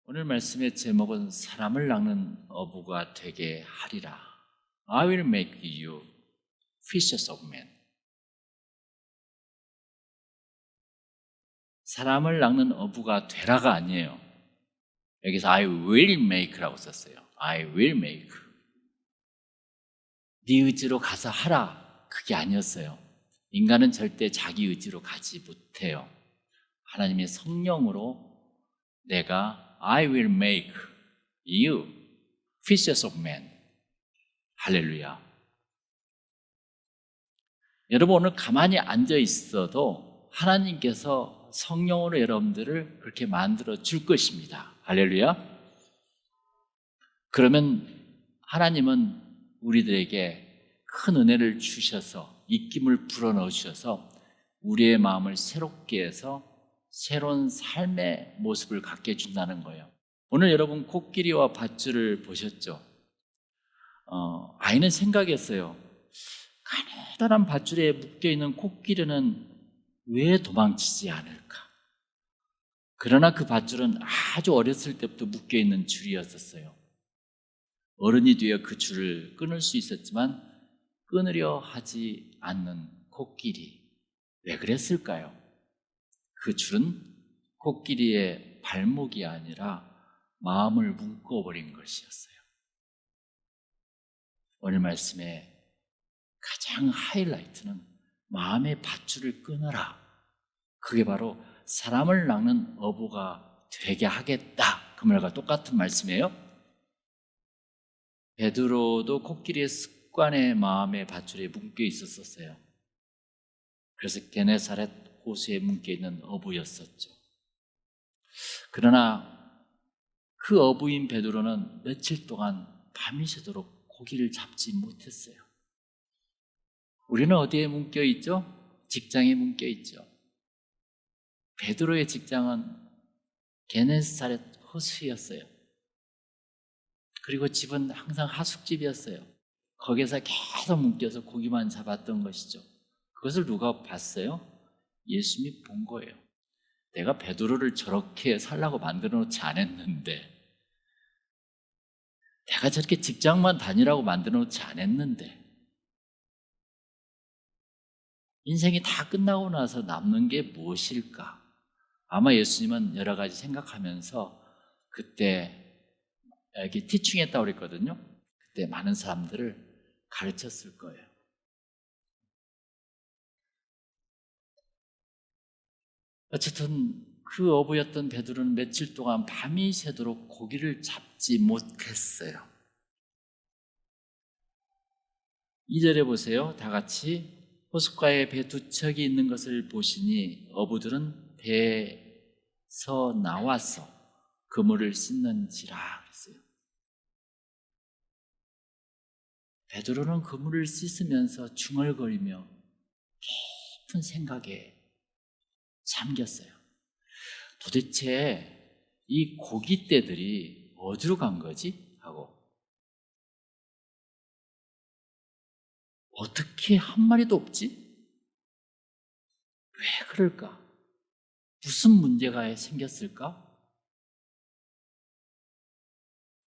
오늘 말씀의 제목은 사람을 낚는 어부가 되게 하리라. I will make you fishers of men. 사람을 낚는 어부가 되라가 아니에요. 여기서 I will make라고 썼어요. I will make. 네 의지로 가서 하라. 그게 아니었어요. 인간은 절대 자기 의지로 가지 못해요. 하나님의 성령으로 내가 I will make you fishers of men. 할렐루야. 여러분 오늘 가만히 앉아 있어도 하나님께서 성령으로 여러분들을 그렇게 만들어 줄 것입니다. 할렐루야. 그러면 하나님은 우리들에게 큰 은혜를 주셔서 입김을 불어넣어 주셔서 우리의 마음을 새롭게 해서 새로운 삶의 모습을 갖게 해준다는 거예요. 오늘 여러분 코끼리와 밧줄을 보셨죠? 아이는 생각했어요. 가느다란 밧줄에 묶여있는 코끼리는 왜 도망치지 않을까? 그러나 그 밧줄은 아주 어렸을 때부터 묶여있는 줄이었었어요. 어른이 되어 그 줄을 끊을 수 있었지만 끊으려 하지 않는 코끼리. 왜 그랬을까요? 그 줄은 코끼리의 발목이 아니라 마음을 묶어버린 것이었어요. 오늘 말씀의 가장 하이라이트는 마음의 밧줄을 끊어라. 그게 바로 사람을 낚는 어부가 되게 하겠다. 그 말과 똑같은 말씀이에요. 베드로도 코끼리의 습관의 마음의 밧줄에 묶여 있었어요. 그래서 게네사렛 호수에 묶여있는 어부였었죠. 그러나 그 어부인 베드로는 며칠 동안 밤이 새도록 고기를 잡지 못했어요. 우리는 어디에 묶여있죠? 직장에 묶여있죠. 베드로의 직장은 게네사렛 호수였어요. 그리고 집은 항상 하숙집이었어요. 거기서 계속 묶여서 고기만 잡았던 것이죠. 그것을 누가 봤어요? 예수님이 본 거예요. 내가 베드로를 저렇게 살라고 만들어 놓지 않았는데, 내가 저렇게 직장만 다니라고 만들어 놓지 않았는데, 인생이 다 끝나고 나서 남는 게 무엇일까? 아마 예수님은 여러 가지 생각하면서 그때 이렇게 티칭했다고 그랬거든요. 그때 많은 사람들을 가르쳤을 거예요. 어쨌든 그 어부였던 베드로는 며칠 동안 밤이 새도록 고기를 잡지 못했어요. 2절에 보세요. 다 같이 호숫가에 배 두 척이 있는 것을 보시니 어부들은 배에서 나와서 그물을 씻는지라 그랬어요. 베드로는 그물을 씻으면서 중얼거리며 깊은 생각에 잠겼어요. 도대체 이 고깃대들이 어디로 간 거지? 하고 어떻게 한 마리도 없지? 왜 그럴까? 무슨 문제가 생겼을까?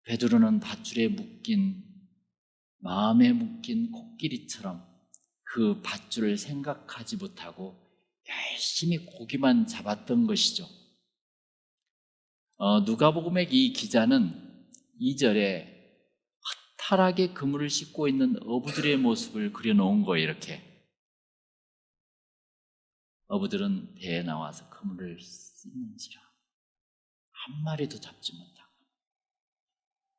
베드로는 밧줄에 묶인 마음에 묶인 코끼리처럼 그 밧줄을 생각하지 못하고 열심히 고기만 잡았던 것이죠. 누가복음의 이 기자는 2절에 허탈하게 그물을 씻고 있는 어부들의 모습을 그려놓은 거예요. 이렇게 어부들은 배에 나와서 그물을 씻는지라 한 마리도 잡지 못하고.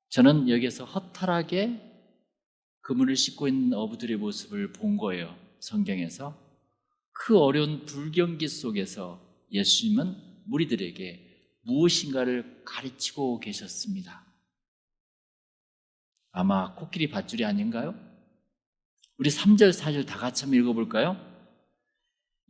저는 여기서 허탈하게 그물을 씻고 있는 어부들의 모습을 본 거예요. 성경에서. 그 어려운 불경기 속에서 예수님은 무리들에게 무엇인가를 가르치고 계셨습니다. 아마 코끼리 밧줄이 아닌가요? 우리 3절, 4절 다 같이 한번 읽어볼까요?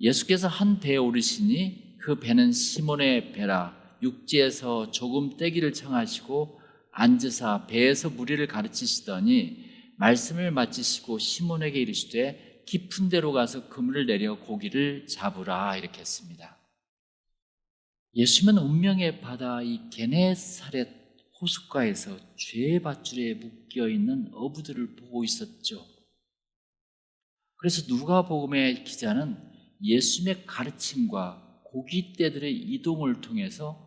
예수께서 한 배에 오르시니 그 배는 시몬의 배라. 육지에서 조금 떼기를 청하시고 앉으사 배에서 무리를 가르치시더니 말씀을 마치시고 시몬에게 이르시되 깊은 데로 가서 그물을 내려 고기를 잡으라 이렇게 했습니다. 예수님은 운명의 바다 이 게네사렛 호숫가에서 죄의 밧줄에 묶여있는 어부들을 보고 있었죠. 그래서 누가복음의 기자는 예수님의 가르침과 고깃대들의 이동을 통해서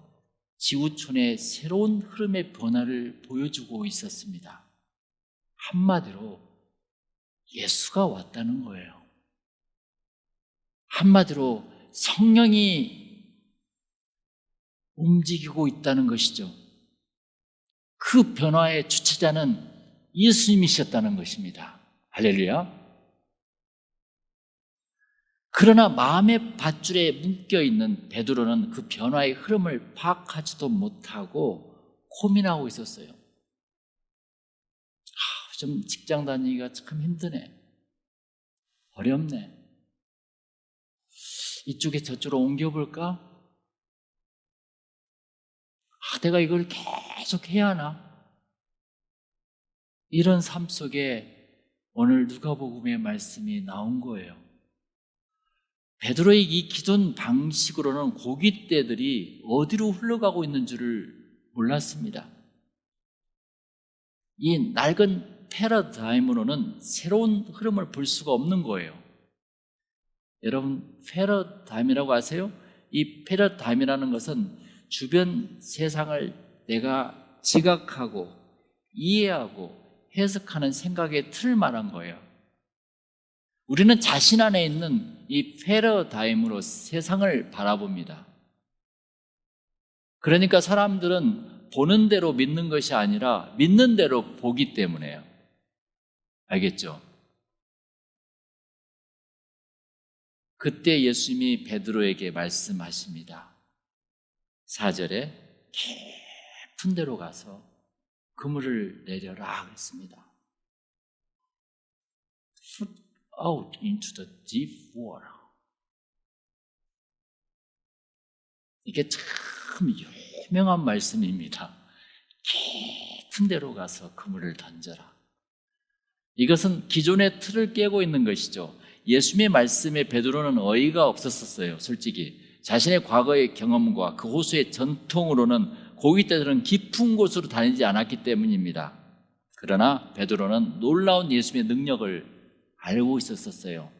지구촌의 새로운 흐름의 변화를 보여주고 있었습니다. 한마디로 예수가 왔다는 거예요. 한마디로 성령이 움직이고 있다는 것이죠. 그 변화의 주체자는 예수님이셨다는 것입니다. 할렐루야. 그러나 마음의 밧줄에 묶여있는 베드로는 그 변화의 흐름을 파악하지도 못하고 고민하고 있었어요. 좀 직장 다니기가 참 힘드네. 어렵네. 이쪽에 저쪽으로 옮겨볼까? 내가 이걸 계속 해야 하나? 이런 삶 속에 오늘 누가복음의 말씀이 나온 거예요. 베드로의 이 기존 방식으로는 고깃대들이 어디로 흘러가고 있는 줄을 몰랐습니다. 이 낡은 패러다임으로는 새로운 흐름을 볼 수가 없는 거예요. 여러분, 패러다임이라고 아세요? 이 패러다임이라는 것은 주변 세상을 내가 지각하고 이해하고 해석하는 생각의 틀을 말한 거예요. 우리는 자신 안에 있는 이 패러다임으로 세상을 바라봅니다. 그러니까 사람들은 보는 대로 믿는 것이 아니라 믿는 대로 보기 때문에요. 알겠죠? 그때 예수님이 베드로에게 말씀하십니다. 4절에 깊은 데로 가서 그물을 내려라 그랬습니다. Put out into the deep water. 이게 참 유명한 말씀입니다. 깊은 데로 가서 그물을 던져라. 이것은 기존의 틀을 깨고 있는 것이죠. 예수님의 말씀에 베드로는 어이가 없었어요. 솔직히 자신의 과거의 경험과 그 호수의 전통으로는 고깃대들은 깊은 곳으로 다니지 않았기 때문입니다. 그러나 베드로는 놀라운 예수님의 능력을 알고 있었어요.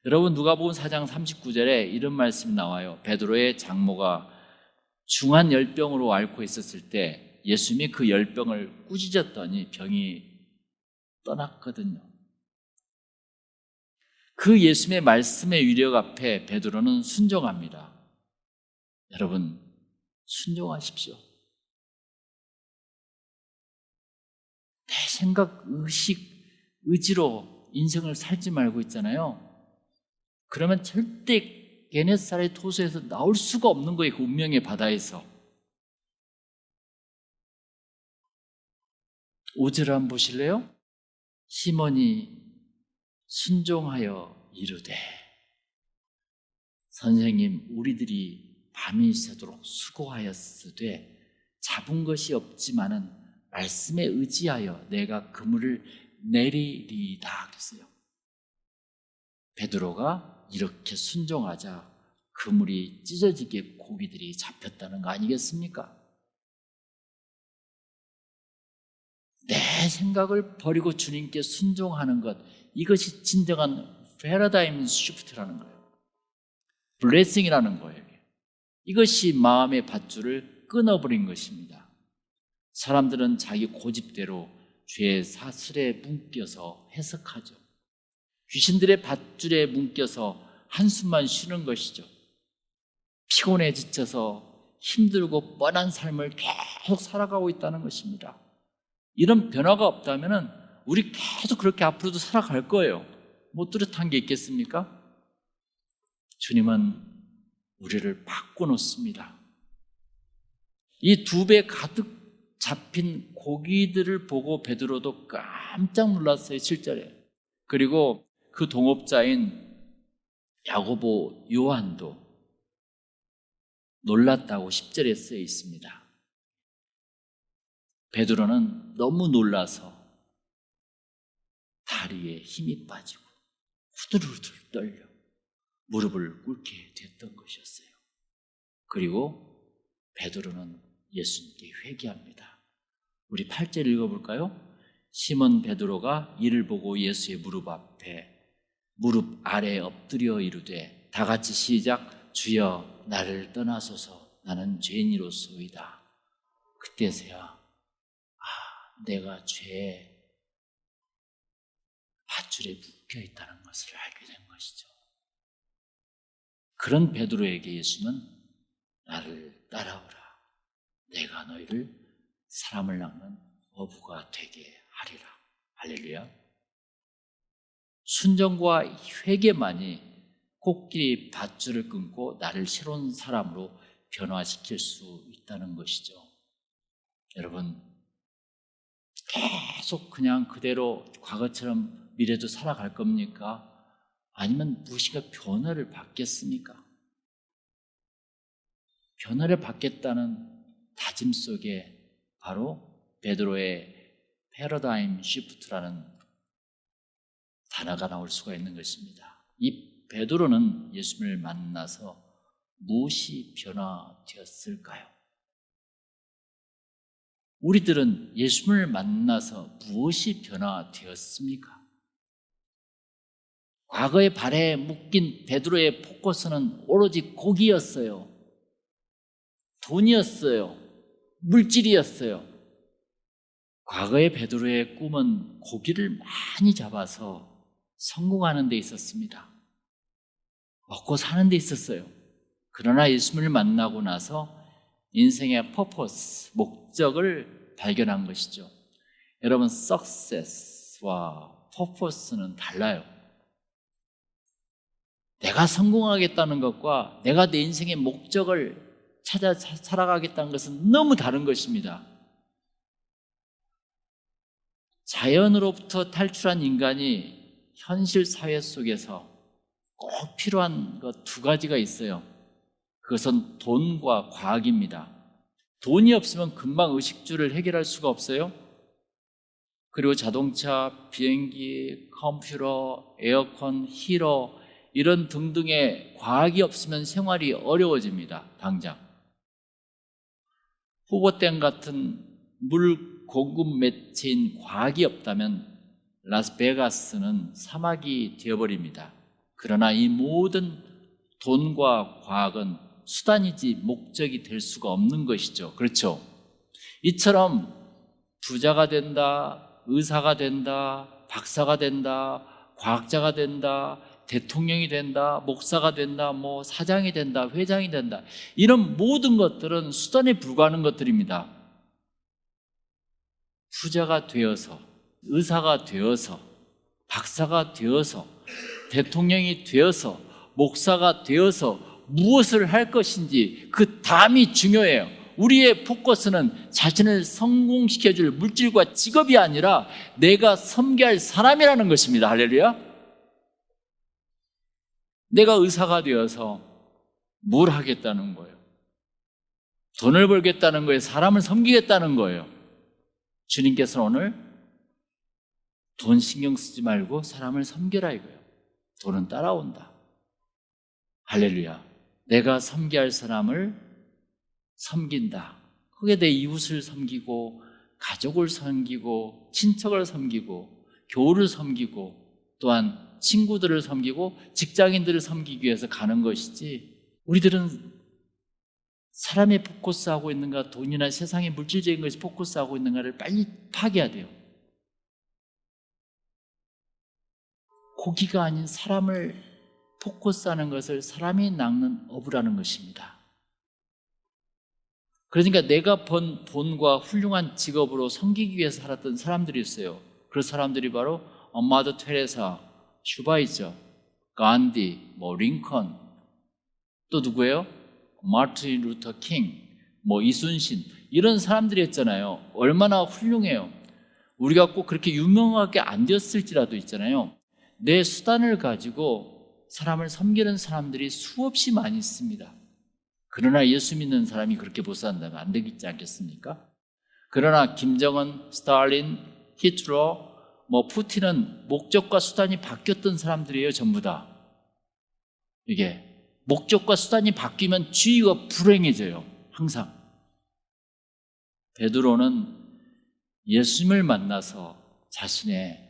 여러분, 누가복음 4장 39절에 이런 말씀이 나와요. 베드로의 장모가 중한 열병으로 앓고 있었을 때 예수님이 그 열병을 꾸짖었더니 병이 떠났거든요. 그 예수님의 말씀의 위력 앞에 베드로는 순종합니다. 여러분, 순종하십시오. 내 생각, 의식, 의지로 인생을 살지 말고 있잖아요. 그러면 절대 게네사렛 호수에서 나올 수가 없는 거예요. 그 운명의 바다에서. 5절 한번 보실래요? 시몬이 순종하여 이르되, 선생님, 우리들이 밤이 새도록 수고하였으되 잡은 것이 없지만은 말씀에 의지하여 내가 그물을 내리리이다 그랬어요. 베드로가 이렇게 순종하자 그물이 찢어지게 고기들이 잡혔다는 거 아니겠습니까? 내 생각을 버리고 주님께 순종하는 것, 이것이 진정한 패러다임 시프트라는 거예요. 블레싱이라는 거예요. 이것이 마음의 밧줄을 끊어버린 것입니다. 사람들은 자기 고집대로 죄의 사슬에 묶여서 해석하죠. 귀신들의 밧줄에 묶여서 한숨만 쉬는 것이죠. 피곤해 지쳐서 힘들고 뻔한 삶을 계속 살아가고 있다는 것입니다. 이런 변화가 없다면 우리 계속 그렇게 앞으로도 살아갈 거예요. 뭐 뚜렷한 게 있겠습니까? 주님은 우리를 바꿔놓습니다. 이 2배 가득 잡힌 고기들을 보고 베드로도 깜짝 놀랐어요. 7절에. 그리고 그 동업자인 야고보, 요한도 놀랐다고 10절에 쓰여 있습니다. 베드로는 너무 놀라서 다리에 힘이 빠지고 후들후들 떨려 무릎을 꿇게 됐던 것이었어요. 그리고 베드로는 예수님께 회개합니다. 우리 8절 읽어볼까요? 시몬 베드로가 이를 보고 예수의 무릎 아래 엎드려 이르되 다 같이 시작. 주여 나를 떠나소서 나는 죄인이로소이다. 그때서야 내가 죄의 밧줄에 묶여 있다는 것을 알게 된 것이죠. 그런 베드로에게 예수는 나를 따라오라. 내가 너희를 사람을 낚는 어부가 되게 하리라. 할렐루야. 순종과 회개만이 코끼리 밧줄을 끊고 나를 새로운 사람으로 변화시킬 수 있다는 것이죠. 여러분, 계속 그냥 그대로 과거처럼 미래도 살아갈 겁니까? 아니면 무엇인가 변화를 받겠습니까? 변화를 받겠다는 다짐 속에 바로 베드로의 패러다임 시프트라는 단어가 나올 수가 있는 것입니다. 이 베드로는 예수님을 만나서 무엇이 변화되었을까요? 우리들은 예수님을 만나서 무엇이 변화되었습니까? 과거의 발에 묶인 베드로의 포커스는 오로지 고기였어요. 돈이었어요. 물질이었어요. 과거의 베드로의 꿈은 고기를 많이 잡아서 성공하는 데 있었습니다. 먹고 사는 데 있었어요. 그러나 예수님을 만나고 나서 인생의 퍼포스, 목적을 발견한 것이죠. 여러분, success와 purpose는 달라요. 내가 성공하겠다는 것과 내가 내 인생의 목적을 찾아 살아가겠다는 것은 너무 다른 것입니다. 자연으로부터 탈출한 인간이 현실 사회 속에서 꼭 필요한 것 두 가지가 있어요. 그것은 돈과 과학입니다. 돈이 없으면 금방 의식주를 해결할 수가 없어요. 그리고 자동차, 비행기, 컴퓨터, 에어컨, 히터 이런 등등의 과학이 없으면 생활이 어려워집니다. 당장. 후보댐 같은 물 공급 매체인 과학이 없다면 라스베가스는 사막이 되어버립니다. 그러나 이 모든 돈과 과학은 수단이지 목적이 될 수가 없는 것이죠. 그렇죠? 이처럼 부자가 된다, 의사가 된다, 박사가 된다, 과학자가 된다, 대통령이 된다, 목사가 된다, 사장이 된다, 회장이 된다. 이런 모든 것들은 수단에 불과하는 것들입니다. 부자가 되어서, 의사가 되어서, 박사가 되어서, 대통령이 되어서, 목사가 되어서 무엇을 할 것인지 그 다음이 중요해요. 우리의 포커스는 자신을 성공시켜줄 물질과 직업이 아니라 내가 섬겨야 할 사람이라는 것입니다. 할렐루야. 내가 의사가 되어서 뭘 하겠다는 거예요? 돈을 벌겠다는 거예요? 사람을 섬기겠다는 거예요? 주님께서는 오늘 돈 신경 쓰지 말고 사람을 섬겨라 이거예요. 돈은 따라온다. 할렐루야. 내가 섬겨야 할 사람을 섬긴다. 그게 내 이웃을 섬기고 가족을 섬기고 친척을 섬기고 교우를 섬기고 또한 친구들을 섬기고 직장인들을 섬기기 위해서 가는 것이지, 우리들은 사람의 포커스하고 있는가 돈이나 세상의 물질적인 것이 포커스하고 있는가를 빨리 파악해야 돼요. 고기가 아닌 사람을 포커스하는 것을 사람이 낚는 어부라는 것입니다. 그러니까 내가 번 돈과 훌륭한 직업으로 섬기기 위해서 살았던 사람들이 있어요. 그 사람들이 바로 마더 테레사, 슈바이처, 간디, 링컨, 또 누구예요? 마르틴 루터 킹, 이순신, 이런 사람들이었잖아요. 얼마나 훌륭해요. 우리가 꼭 그렇게 유명하게 안 되었을지라도 있잖아요. 내 수단을 가지고 사람을 섬기는 사람들이 수없이 많이 있습니다. 그러나 예수 믿는 사람이 그렇게 못 산다면 안 되겠지 않겠습니까? 그러나 김정은, 스탈린, 히틀러, 푸틴은 목적과 수단이 바뀌었던 사람들이에요. 전부 다. 이게 목적과 수단이 바뀌면 주의가 불행해져요. 항상. 베드로는 예수님을 만나서 자신의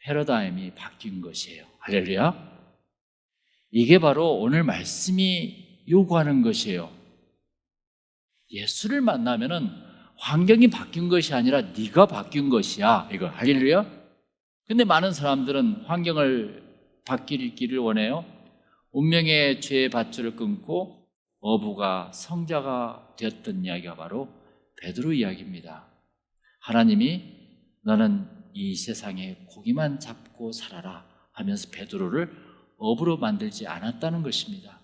패러다임이 바뀐 것이에요. 할렐루야. 이게 바로 오늘 말씀이 요구하는 것이에요. 예수를 만나면은 환경이 바뀐 것이 아니라 네가 바뀐 것이야. 이거 할렐루야. 근데 많은 사람들은 환경을 바뀌기를 원해요. 운명의 죄의 밧줄을 끊고 어부가 성자가 되었던 이야기가 바로 베드로 이야기입니다. 하나님이 너는 이 세상에 고기만 잡고 살아라 하면서 베드로를 어부로 만들지 않았다는 것입니다.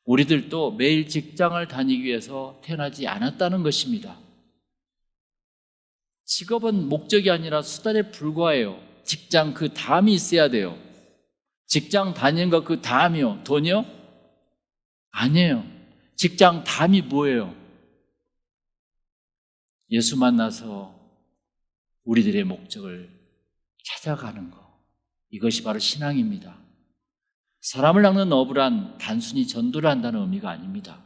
우리들도 매일 직장을 다니기 위해서 태어나지 않았다는 것입니다. 직업은 목적이 아니라 수단에 불과해요. 직장 그 다음이 있어야 돼요. 직장 다니는 거 그 다음이요. 돈이요? 아니에요. 직장 다음이 뭐예요? 예수 만나서 우리들의 목적을 찾아가는 거. 이것이 바로 신앙입니다. 사람을 낚는 어부란 단순히 전도를 한다는 의미가 아닙니다.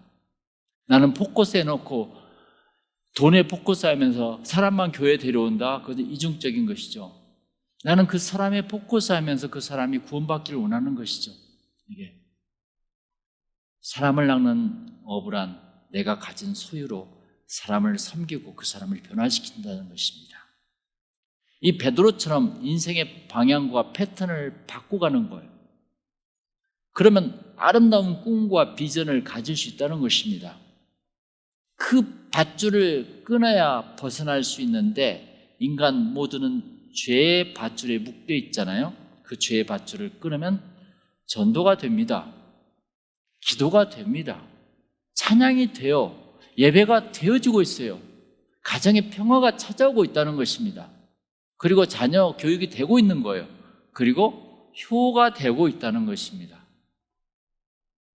나는 포커스 해놓고 돈에 포커스 하면서 사람만 교회에 데려온다. 그것은 이중적인 것이죠. 나는 그 사람에 포커스 하면서 그 사람이 구원받기를 원하는 것이죠. 이게 사람을 낚는 어부란 내가 가진 소유로 사람을 섬기고 그 사람을 변화시킨다는 것입니다. 이 베드로처럼 인생의 방향과 패턴을 바꿔가는 거예요. 그러면 아름다운 꿈과 비전을 가질 수 있다는 것입니다. 그 밧줄을 끊어야 벗어날 수 있는데 인간 모두는 죄의 밧줄에 묶여 있잖아요. 그 죄의 밧줄을 끊으면 전도가 됩니다. 기도가 됩니다. 찬양이 돼요. 예배가 되어지고 있어요. 가정의 평화가 찾아오고 있다는 것입니다. 그리고 자녀 교육이 되고 있는 거예요. 그리고 효가 되고 있다는 것입니다.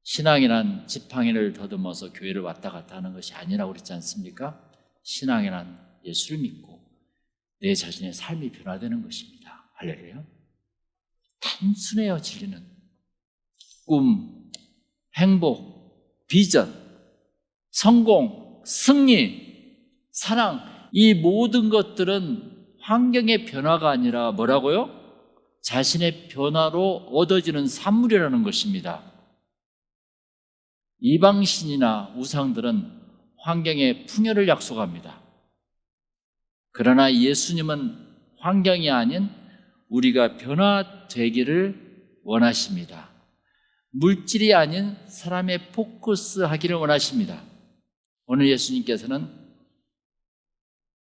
신앙이란 지팡이를 더듬어서 교회를 왔다 갔다 하는 것이 아니라고 그랬지 않습니까? 신앙이란 예수를 믿고 내 자신의 삶이 변화되는 것입니다. 할렐루야. 단순해요. 진리는 꿈, 행복, 비전, 성공, 승리, 사랑, 이 모든 것들은 환경의 변화가 아니라 뭐라고요? 자신의 변화로 얻어지는 산물이라는 것입니다. 이방신이나 우상들은 환경의 풍요를 약속합니다. 그러나 예수님은 환경이 아닌 우리가 변화되기를 원하십니다. 물질이 아닌 사람의 포커스 하기를 원하십니다. 오늘 예수님께서는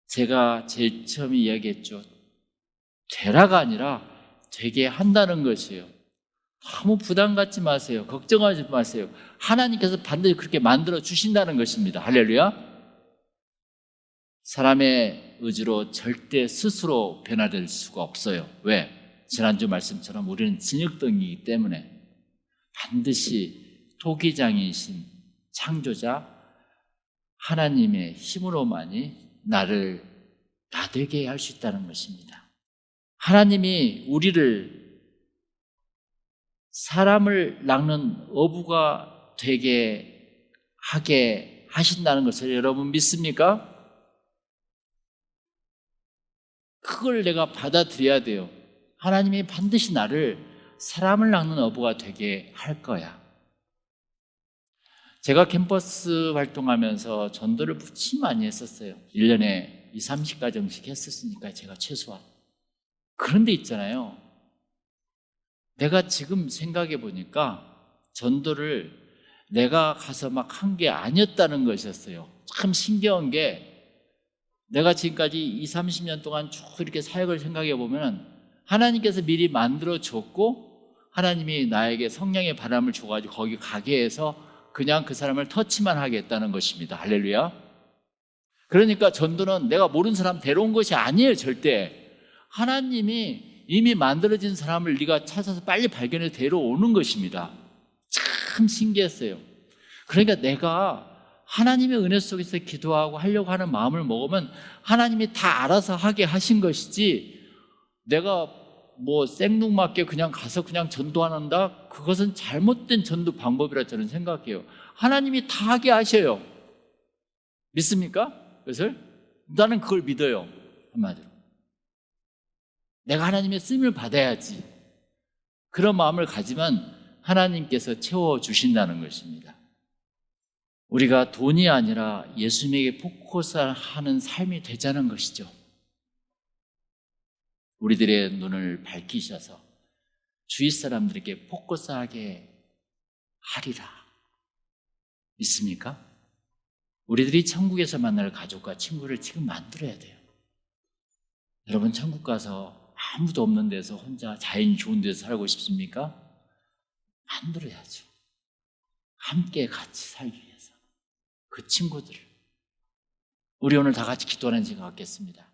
제가 제일 처음에 이야기했죠. 되라가 아니라 되게 한다는 것이에요. 아무 부담 갖지 마세요. 걱정하지 마세요. 하나님께서 반드시 그렇게 만들어 주신다는 것입니다. 할렐루야. 사람의 의지로 절대 스스로 변화될 수가 없어요. 왜? 지난주 말씀처럼 우리는 진흙덩이이기 때문에 반드시 토기장이신 창조자 하나님의 힘으로만이 나를 나되게 할 수 있다는 것입니다. 하나님이 우리를 사람을 낚는 어부가 되게 하게 하신다는 것을 여러분 믿습니까? 그걸 내가 받아들여야 돼요. 하나님이 반드시 나를 사람을 낚는 어부가 되게 할 거야. 제가 캠퍼스 활동하면서 전도를 무지 많이 했었어요. 1년에 20-30가정씩 했었으니까 제가 최소한. 그런데 있잖아요. 내가 지금 생각해 보니까 전도를 내가 가서 막 한 게 아니었다는 것이었어요. 참 신기한 게 내가 지금까지 20-30년 동안 쭉 이렇게 사역을 생각해 보면 하나님께서 미리 만들어 줬고 하나님이 나에게 성령의 바람을 줘가지고 거기 가게 해서 그냥 그 사람을 터치만 하겠다는 것입니다. 할렐루야. 그러니까 전도는 내가 모르는 사람 데려온 것이 아니에요. 절대. 하나님이 이미 만들어진 사람을 네가 찾아서 빨리 발견해서 데려오는 것입니다. 참 신기했어요. 그러니까 내가 하나님의 은혜 속에서 기도하고 하려고 하는 마음을 먹으면 하나님이 다 알아서 하게 하신 것이지 내가 뭐 생뚱맞게 그냥 가서 그냥 전도한다? 그것은 잘못된 전도 방법이라 저는 생각해요. 하나님이 다 하게 하셔요. 믿습니까? 그것을? 나는 그걸 믿어요. 한마디로. 내가 하나님의 쓰임을 받아야지. 그런 마음을 가지면 하나님께서 채워주신다는 것입니다. 우리가 돈이 아니라 예수님에게 포커스하는 삶이 되자는 것이죠. 우리들의 눈을 밝히셔서 주위 사람들에게 포커스하게 하리라. 믿습니까? 우리들이 천국에서 만날 가족과 친구를 지금 만들어야 돼요. 여러분, 천국 가서 아무도 없는 데서 혼자 자연이 좋은 데서 살고 싶습니까? 만들어야죠. 함께 같이 살기 위해서. 그 친구들을. 우리 오늘 다 같이 기도하는 시간 갖겠습니다.